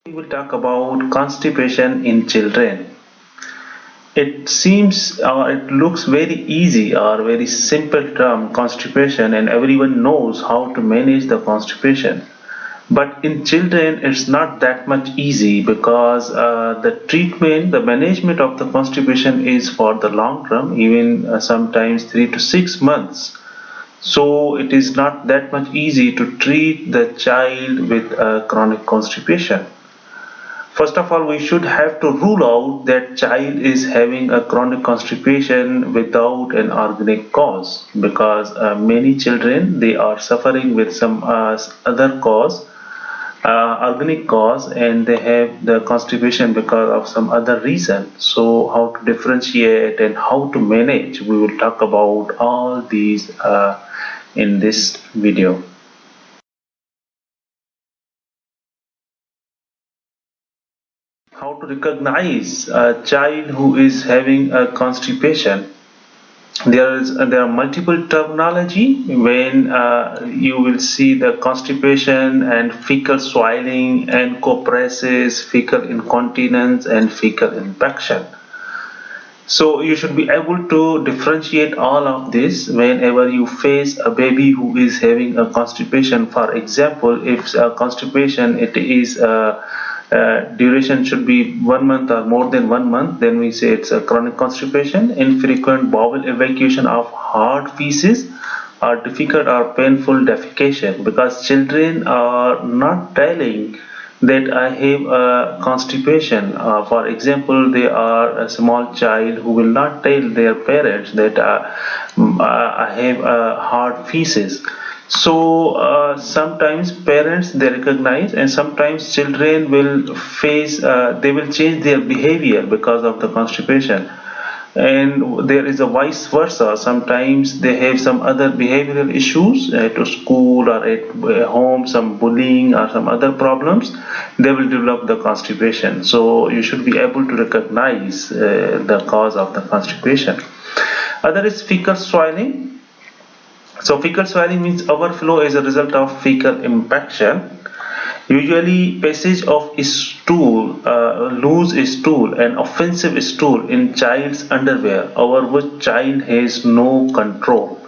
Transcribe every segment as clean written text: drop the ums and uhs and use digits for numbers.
We will talk about constipation in children. It seems or it looks very easy or very simple term constipation, and everyone knows how to manage the constipation. But in children it's not that much easy because the management of the constipation is for the long term, even sometimes 3 to 6 months. So it is not that much easy to treat the child with chronic constipation. First of all, we should have to rule out that child is having a chronic constipation without an organic cause, because many children they are suffering with some other cause, organic cause, and they have the constipation because of some other reason. So how to differentiate and how to manage, we will talk about all these in this video. How to recognize a child who is having a constipation? There are multiple terminology when you will see the constipation and fecal swelling and copresses, fecal incontinence, and fecal infection. So you should be able to differentiate all of this whenever you face a baby who is having a constipation. For example, if a constipation it is duration should be 1 month or more than 1 month, then we say it's a chronic constipation. Infrequent bowel evacuation of hard feces or difficult or painful defecation, because children are not telling that I have a constipation. For example, they are a small child who will not tell their parents that I have a hard feces. So sometimes parents they recognize, and sometimes children will face, they will change their behavior because of the constipation. And there is a vice versa. Sometimes they have some other behavioral issues at school or at home, some bullying or some other problems, they will develop the constipation. So you should be able to recognize the cause of the constipation. Other is fecal swelling. So fecal swelling means overflow as a result of fecal impaction. Usually passage of stool, loose stool and offensive stool in child's underwear over which child has no control.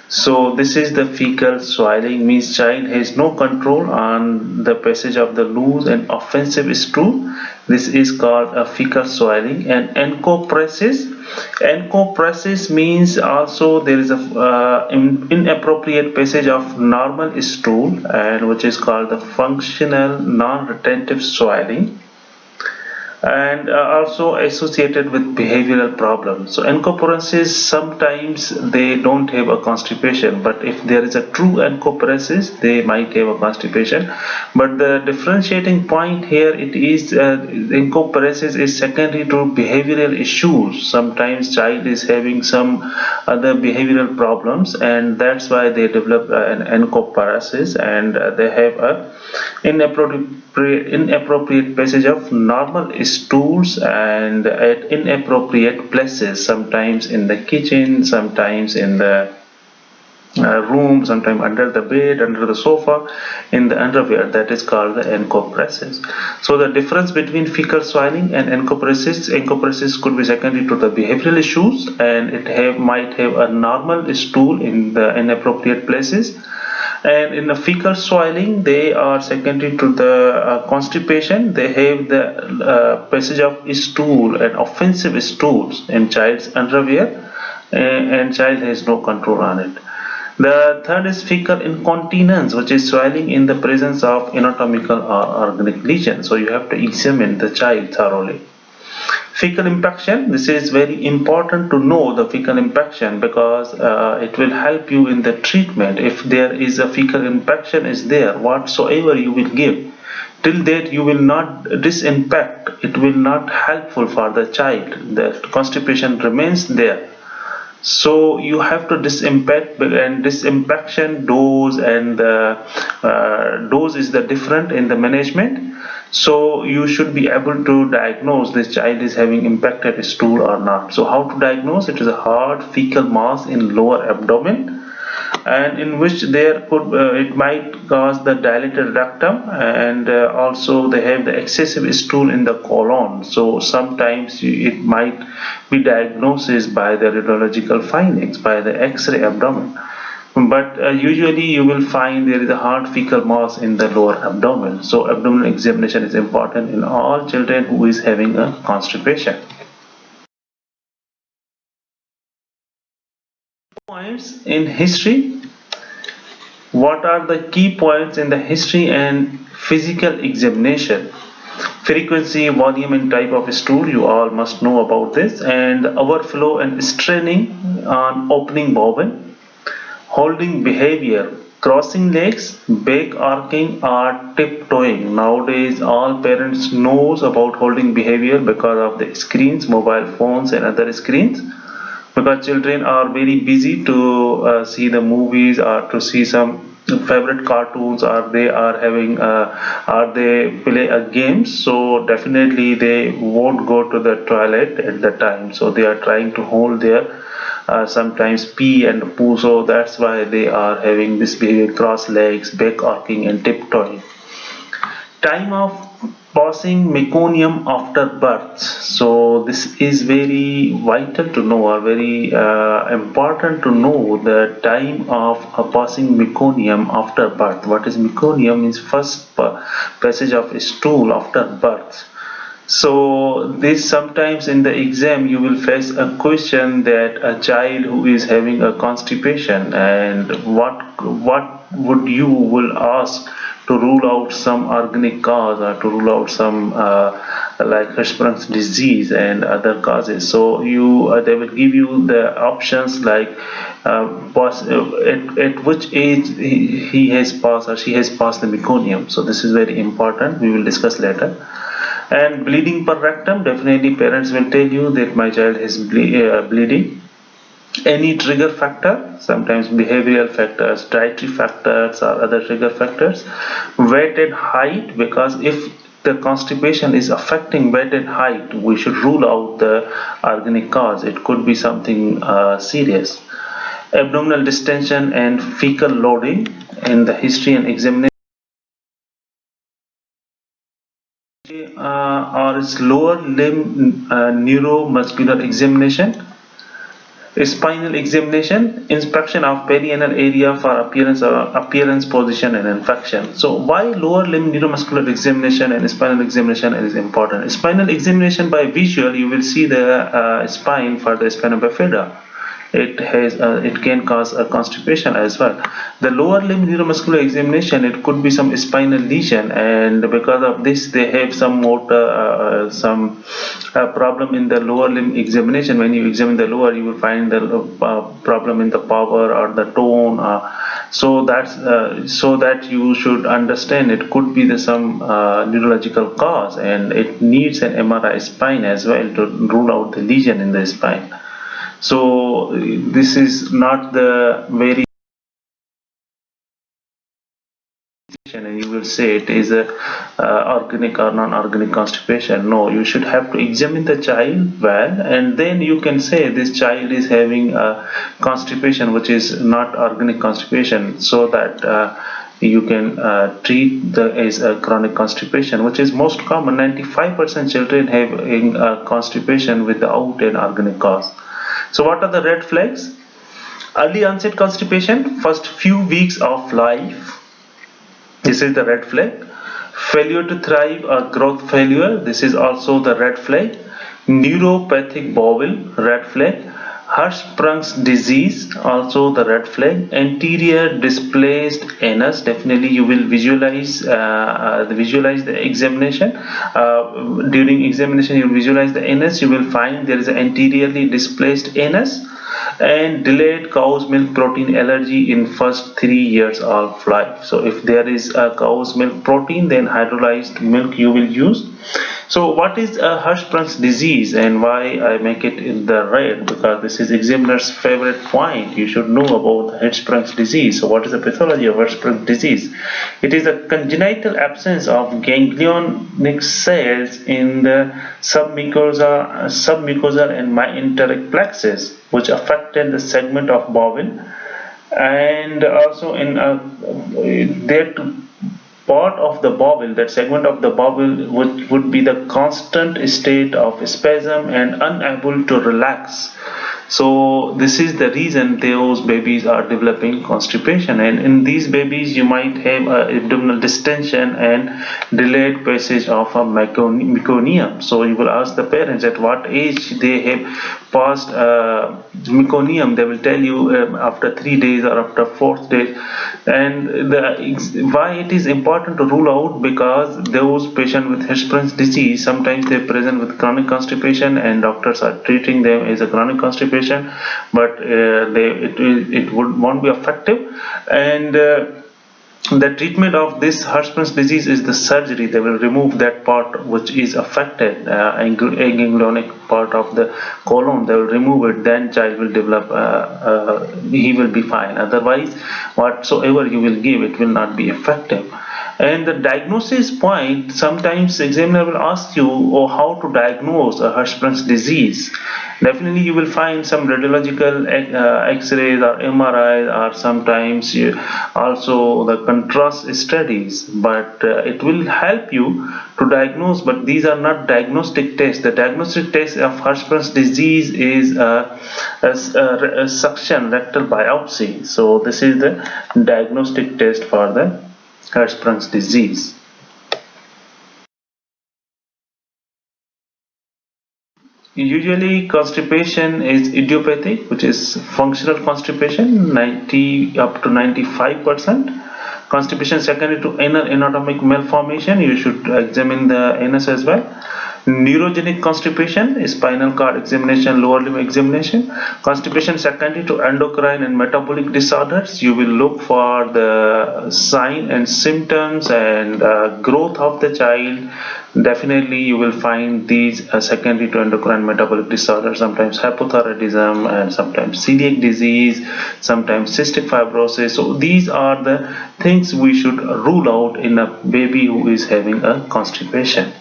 So this is the fecal swelling, means child has no control on the passage of the loose and offensive stool. This is called a fecal swelling. And encopresis. Encopresis means also there is a inappropriate passage of normal stool, and which is called the functional non-retentive swelling, and also associated with behavioral problems. So encopresis, sometimes they don't have a constipation, but if there is a true encopresis they might have a constipation. But the differentiating point here, it is encopresis is secondary to behavioral issues. Sometimes child is having some other behavioral problems, and that's why they develop an encopresis, and they have a inappropriate passage of normal stools and at inappropriate places, sometimes in the kitchen, sometimes in the room, sometimes under the bed, under the sofa, in the underwear. That is called the encopresis. So the difference between fecal swelling and encopresis could be secondary to the behavioral issues, and it might have a normal stool in the inappropriate places. And in the fecal swelling, they are secondary to the constipation. They have the passage of stool and offensive stools in child's underwear, and child has no control on it. The third is fecal incontinence, which is swelling in the presence of anatomical or organic lesion. So you have to examine the child thoroughly. Fecal impaction, this is very important to know the fecal impaction, because it will help you in the treatment. If there is a fecal impaction is there, whatsoever you will give, till that you will not disinfect, it will not helpful for the child. The constipation remains there. So you have to disinfect, and disinfection dose and the dose is the different in the management. So you should be able to diagnose this child is having impacted stool or not. So how to diagnose? It is a hard fecal mass in lower abdomen, and in which there could it might cause the dilated rectum, and also they have the excessive stool in the colon. So sometimes it might be diagnosed by the radiological findings, by the X-ray abdomen. But usually you will find there is a hard fecal mass in the lower abdomen. So abdominal examination is important in all children who is having a constipation. Points in history. What are the key points in the history and physical examination? Frequency, volume and type of stool, you all must know about this, and overflow and straining on opening bowel, holding behavior, crossing legs, back arcing or tiptoeing. Nowadays all parents knows about holding behavior because of the screens, mobile phones and other screens, because children are very busy to see the movies or to see some favorite cartoons, or they are having or they play a game. So definitely they won't go to the toilet at the time, so they are trying to hold their sometimes pee and poo. So that's why they are having this behavior: cross legs, back arcing and tiptoeing. Time of passing meconium after birth. So this is very vital to know, or very important to know the time of passing meconium after birth. What is meconium? Means first passage of stool after birth. So this, sometimes in the exam you will face a question that a child who is having a constipation, and what would you will ask to rule out some organic cause, or to rule out some like Hirschsprung's disease and other causes. So you they will give you the options like at which age he has passed or she has passed the meconium. So this is very important, we will discuss later. And bleeding per rectum, definitely parents will tell you that my child is bleeding. Any trigger factor, sometimes behavioral factors, dietary factors or other trigger factors. Weight and height, because if the constipation is affecting weight and height, we should rule out the organic cause. It could be something serious. Abdominal distension and fecal loading in the history and examination, or its lower limb neuromuscular examination. Spinal examination, inspection of perianal area for appearance, position and infection. So why lower limb neuromuscular examination and spinal examination is important? Spinal examination, by visual you will see the spine for the spina bifida. It can cause a constipation as well. The lower limb neuromuscular examination, it could be some spinal lesion, and because of this they have some motor some problem in the lower limb examination. When you examine the lower, you will find the problem in the power or the tone. So that you should understand it could be some neurological cause, and it needs an MRI spine as well to rule out the lesion in the spine. So this is not the very, and you will say it is a organic or non-organic constipation. No, you should have to examine the child well, and then you can say this child is having a constipation which is not organic constipation, so that you can treat the as a chronic constipation, which is most common. 95% children having constipation without an organic cause. So what are the red flags? Early onset constipation, first few weeks of life. This is the red flag. Failure to thrive or growth failure. This is also the red flag. Neuropathic bowel, red flag. Hirschsprung's disease, also the red flag. Anterior displaced anus, definitely you will visualize the examination. During examination, you visualize the anus. You will find there is an anteriorly displaced anus. And delayed cow's milk protein allergy in first 3 years of life. So if there is a cow's milk protein, then hydrolyzed milk you will use. So what is a Hirschsprung's disease, and why I make it in the red? Because this is examiner's favorite point. You should know about Hirschsprung's disease. So what is the pathology of Hirschsprung's disease? It is a congenital absence of ganglionic cells in the submucosal and myenteric plexus, which affected the segment of bowel And also in that part of the bowel, that segment of the bowel would be the constant state of spasm and unable to relax. So this is the reason those babies are developing constipation, and in these babies you might have abdominal distension and delayed passage of a meconium. So you will ask the parents at what age they have passed meconium. They will tell you after 3 days or after fourth day. And why it is important to rule out, because those patients with Hirschsprung's disease, sometimes they present with chronic constipation and doctors are treating them as a chronic constipation, but won't be effective. And the treatment of this Hirschsprung's disease is the surgery. They will remove that part which is affected, ganglionic part of the colon. They will remove it. Then child will develop. He will be fine. Otherwise, whatsoever you will give, it will not be effective. And the diagnosis point, sometimes examiner will ask you, oh, how to diagnose a Hirschsprung's disease. Definitely you will find some radiological x-rays or MRIs, or sometimes also the contrast studies, but it will help you to diagnose, but these are not diagnostic tests. The diagnostic test of Hirschsprung's disease is a suction rectal biopsy. So this is the diagnostic test for the Hirschsprung's disease. Usually constipation is idiopathic, which is functional constipation, 90 up to 95%. Constipation secondary to anal anatomic malformation, you should examine the anus as well. Neurogenic constipation, spinal cord examination, lower limb examination. Constipation secondary to endocrine and metabolic disorders, you will look for the sign and symptoms and growth of the child. Definitely you will find these secondary to endocrine metabolic disorders, sometimes hypothyroidism and sometimes celiac disease, sometimes cystic fibrosis. So these are the things we should rule out in a baby who is having a constipation.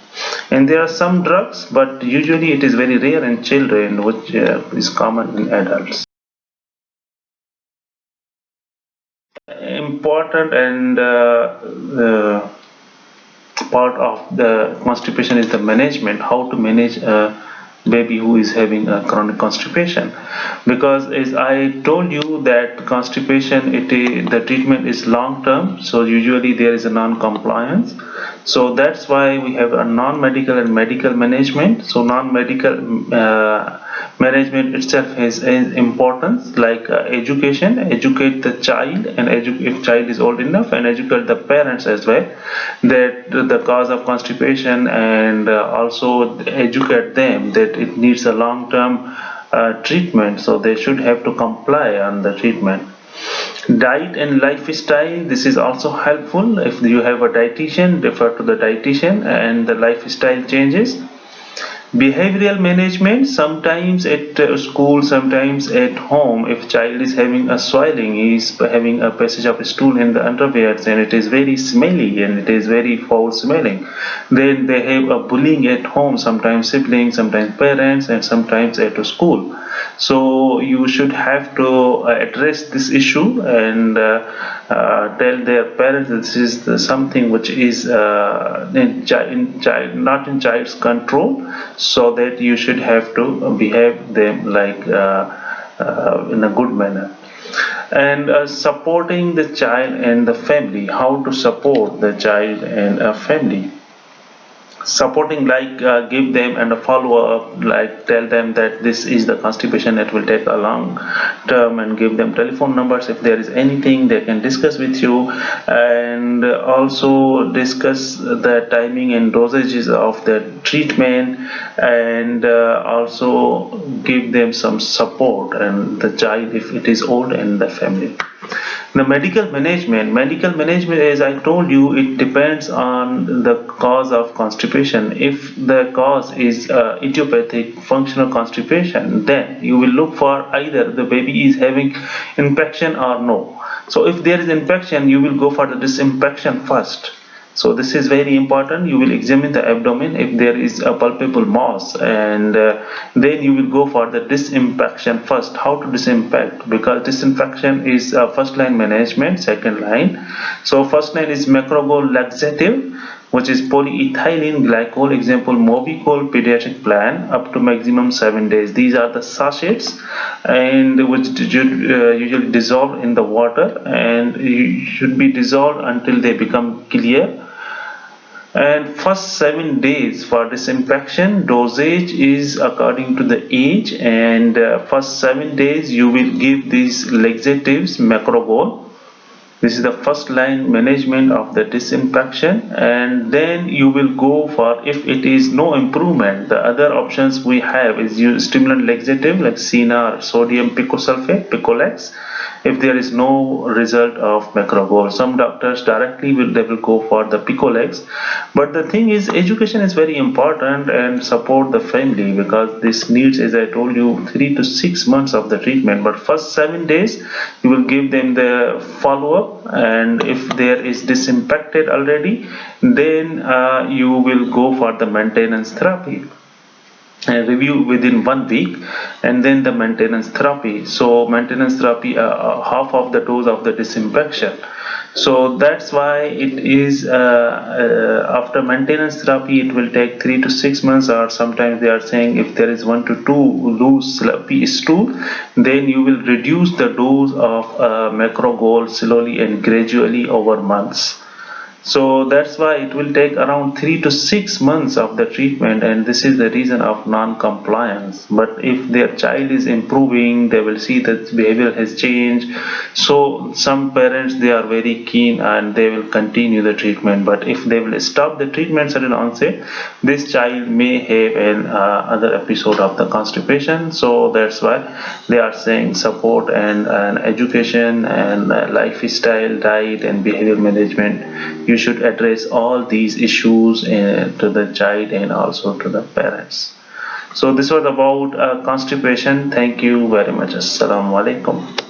And there are some drugs, but usually it is very rare in children, which is common in adults. Important and part of the constipation is the management, how to manage a baby who is having a chronic constipation. Because as I told you that constipation, the treatment is long term, so usually there is a non-compliance. So that's why we have a non-medical and medical management. So non-medical management itself has importance, like educate the child, and if child is old enough, and educate the parents as well, that the cause of constipation, and also educate them that it needs a long-term treatment, so they should have to comply on the treatment. Diet and lifestyle, this is also helpful. If you have a dietitian, refer to the dietitian and the lifestyle changes. Behavioral management, sometimes at school, sometimes at home, if child is having a swelling, he is having a passage of stool in the underwears, and it is very smelly and it is very foul smelling, then they have a bullying at home, sometimes siblings, sometimes parents, and sometimes at school. So you should have to address this issue and tell their parents this is something which is not in child's control, so that you should have to behave them like in a good manner. And supporting the child and the family, how to support the child and a family. Supporting, like give them and a follow-up, like tell them that this is the constipation, that will take a long term, and give them telephone numbers. If there is anything, they can discuss with you, and also discuss the timing and dosages of the treatment, and also give them some support, and the child if it is old, and the family. The medical management, as I told you, it depends on the cause of constipation. If the cause is idiopathic functional constipation, then you will look for either the baby is having infection or no. So if there is infection, you will go for the disinfection first. So this is very important. You will examine the abdomen if there is a palpable mass, and then you will go for the disinfection first. How to disinfect? Because disinfection is first line management, second line. So first line is macrogol laxative, which is polyethylene glycol, example Movicol pediatric plan, up to maximum 7 days. These are the sachets, and which usually dissolve in the water, and should be dissolved until they become clear. And first 7 days for disinfection dosage is according to the age, and first 7 days you will give these laxatives macrogol. This is the first line management of the disinfection, and then you will go for, if it is no improvement, the other options we have is use stimulant laxative like Cena or sodium picosulfate, Picolex, if there is no result of macrogol. Some doctors directly they will go for the Picolex, but the thing is education is very important, and support the family, because this needs, as I told you, 3 to 6 months of the treatment. But first 7 days you will give them the follow-up, and if there is disinfected already, then you will go for the maintenance therapy and review within 1 week, and then the maintenance therapy. So maintenance therapy, half of the dose of the disinfection. So that's why it is after maintenance therapy it will take 3 to 6 months, or sometimes they are saying if there is 1 to 2 loose sloppy stool, then you will reduce the dose of macrogol slowly and gradually over months. So that's why it will take around 3 to 6 months of the treatment, and this is the reason of non-compliance. But if their child is improving, they will see that behavior has changed. So some parents, they are very keen and they will continue the treatment. But if they will stop the treatment sudden onset, this child may have an other episode of the constipation. So that's why they are saying support and education and lifestyle, diet and behavior management. You should address all these issues to the child and also to the parents. So this was about constipation. Thank you very much. Assalamu alaikum.